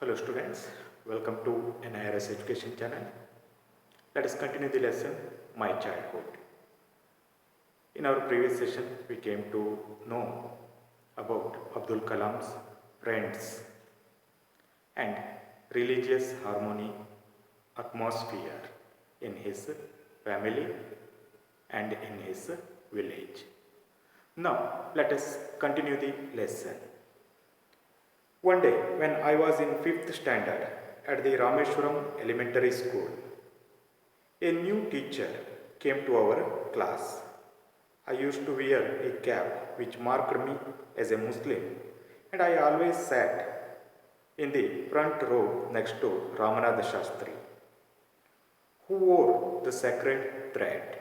Hello students, welcome to NIRS Education channel. Let us continue the lesson My Childhood. In our previous session, we came to know about Abdul Kalam's friends and religious harmony atmosphere in his family and in his village. Now, let us continue the lesson. One day, when I was in 5th standard at the Rameshwaram Elementary School, a new teacher came to our class. I used to wear a cap which marked me as a Muslim, and I always sat in the front row next to Ramanatha Shastri, who wore the sacred thread.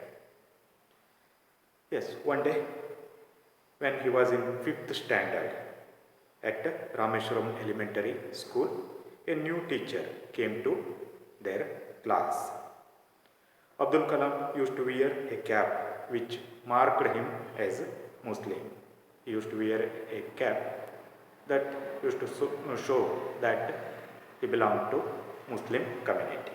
Yes, one day, when he was in 5th standard, at Rameshwaram Elementary School, a new teacher came to their class. Abdul Kalam used to wear a cap which marked him as Muslim. He used to wear a cap that used to show that he belonged to Muslim community.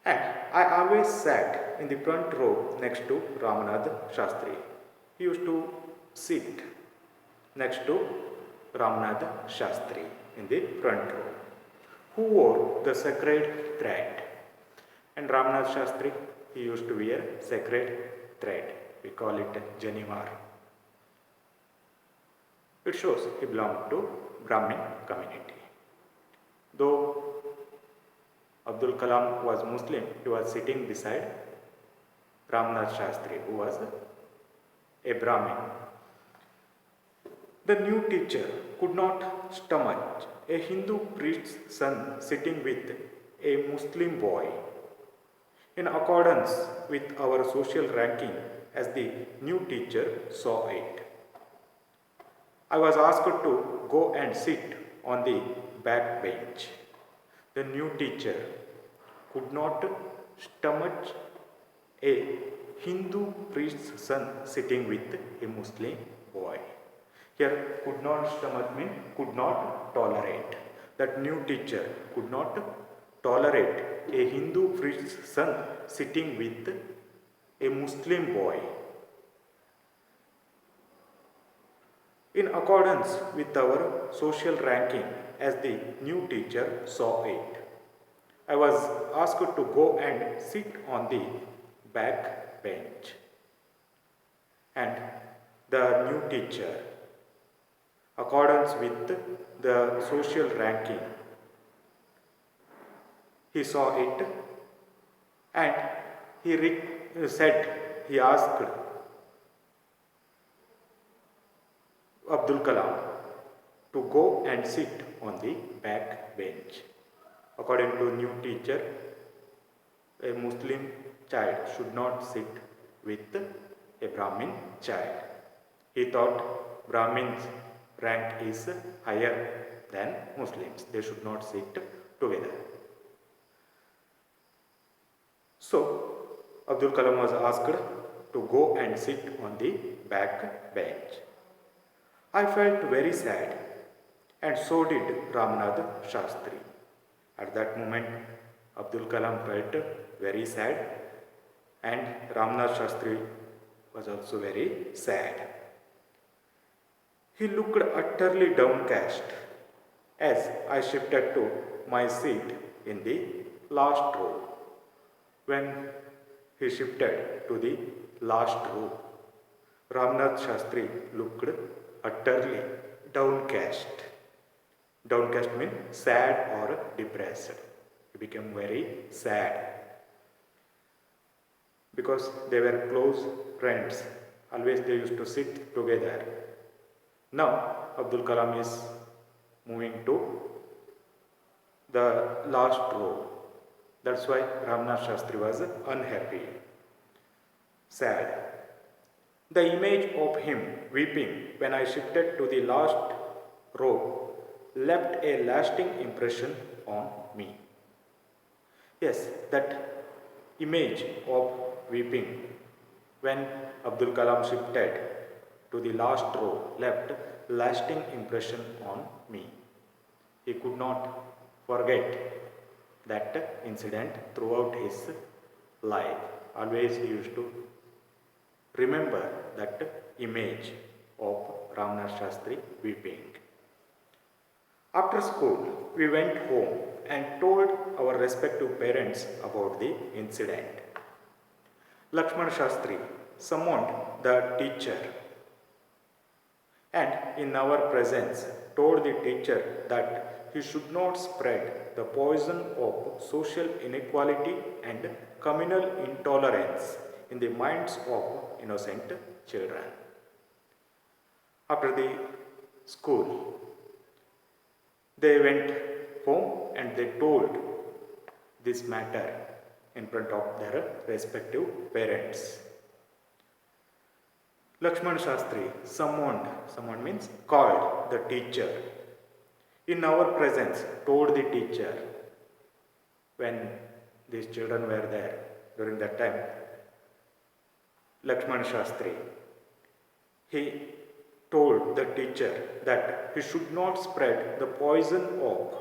And I always sat in the front row next to Ramanatha Shastri. He used to sit next to Ramanatha Shastri in the front row, who wore the sacred thread. And Ramanatha Shastri, he used to wear sacred thread. We call it Janivar. It shows he belonged to Brahmin community. Though Abdul Kalam was Muslim, he was sitting beside Ramanatha Shastri, who was a Brahmin. The new teacher could not stomach a Hindu priest's son sitting with a Muslim boy. In accordance with our social ranking, as the new teacher saw it, I was asked to go and sit on the back bench. The new teacher could not stomach a Hindu priest's son sitting with a Muslim boy. Here, could not stomach mean could not tolerate. That new teacher could not tolerate a Hindu priest's son sitting with a Muslim boy. In accordance with our social ranking, as the new teacher saw it, I was asked to go and sit on the back bench. And the new teacher, accordance with the social ranking, he saw it and he asked Abdul Kalam to go and sit on the back bench. According to new teacher, a Muslim child should not sit with a Brahmin child. He thought Brahmins' rank is higher than Muslims. They should not sit together. So, Abdul Kalam was asked to go and sit on the back bench. I felt very sad, and so did Ramanatha Shastri. At that moment, Abdul Kalam felt very sad, and Ramanatha Shastri was also very sad. He looked utterly downcast as I shifted to my seat in the last row. When he shifted to the last row, Ramanatha Shastri looked utterly downcast. Downcast means sad or depressed. He became very sad because they were close friends. Always they used to sit together. Now Abdul Kalam is moving to the last row. That's why Ramanatha Shastri was unhappy, sad. The image of him weeping when I shifted to the last row left a lasting impression on me. Yes, that image of weeping when Abdul Kalam shifted to the last row left lasting impression on me. he could not forget that incident throughout his life. Always he used to remember that image of Ramnath Shastri weeping. After school, we went home and told our respective parents about the incident. Lakshmana Shastri summoned the teacher and in our presence told the teacher that he should not spread the poison of social inequality and communal intolerance in the minds of innocent children. After the school, they went home and they told this matter in front of their respective parents. Lakshmana Shastri summoned means called the teacher. In our presence, told the teacher, when these children were there during that time, Lakshmana Shastri, he told the teacher that he should not spread the poison of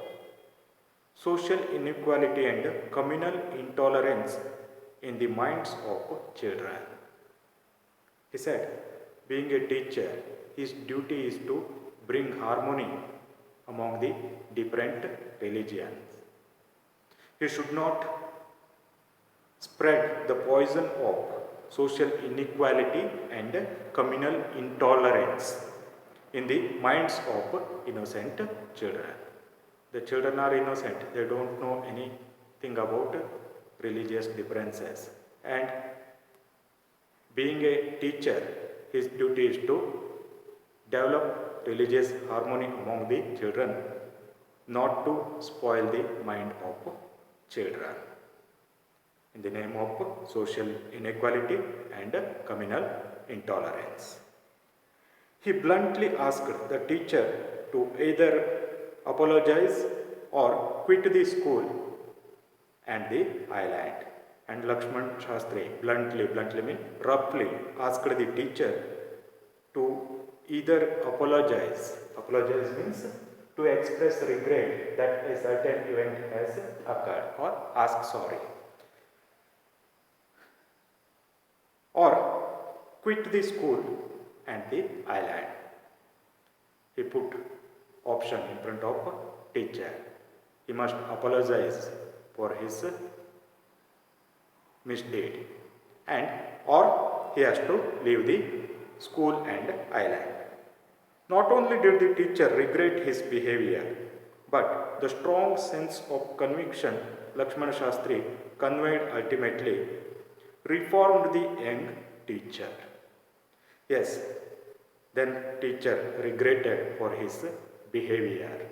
social inequality and communal intolerance in the minds of children. He said, being a teacher, his duty is to bring harmony among the different religions. He should not spread the poison of social inequality and communal intolerance in the minds of innocent children. The children are innocent, they don't know anything about religious differences. And being a teacher, his duty is to develop religious harmony among the children, not to spoil the mind of children in the name of social inequality and communal intolerance. He bluntly asked the teacher to either apologize or quit the school and the island. And Lakshmana Shastri bluntly means roughly asked the teacher to either apologize means to express regret that a certain event has occurred, or ask sorry, or quit the school and the island. He put option in front of teacher. He must apologize for his misdeed, and or he has to leave the school and island. Not only did the teacher regret his behavior, but the strong sense of conviction Lakshmana Shastri conveyed ultimately reformed the young teacher. Yes, then teacher regretted for his behavior.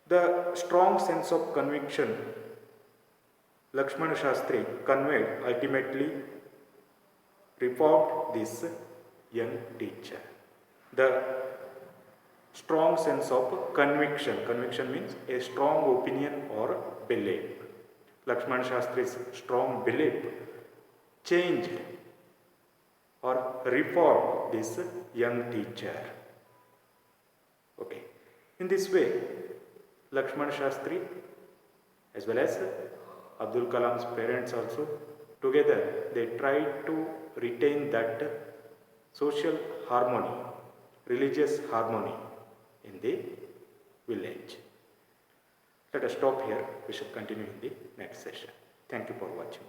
The strong sense of conviction Lakshmana Shastri conveyed ultimately reformed this young teacher. The strong sense of conviction means a strong opinion or belief. Lakshmana Shastri's strong belief changed or reformed this young teacher. Okay. In this way, Lakshmana Shastri as well as Abdul Kalam's parents also, together they tried to retain that social harmony, religious harmony in the village. Let us stop here. We shall continue in the next session. Thank you for watching.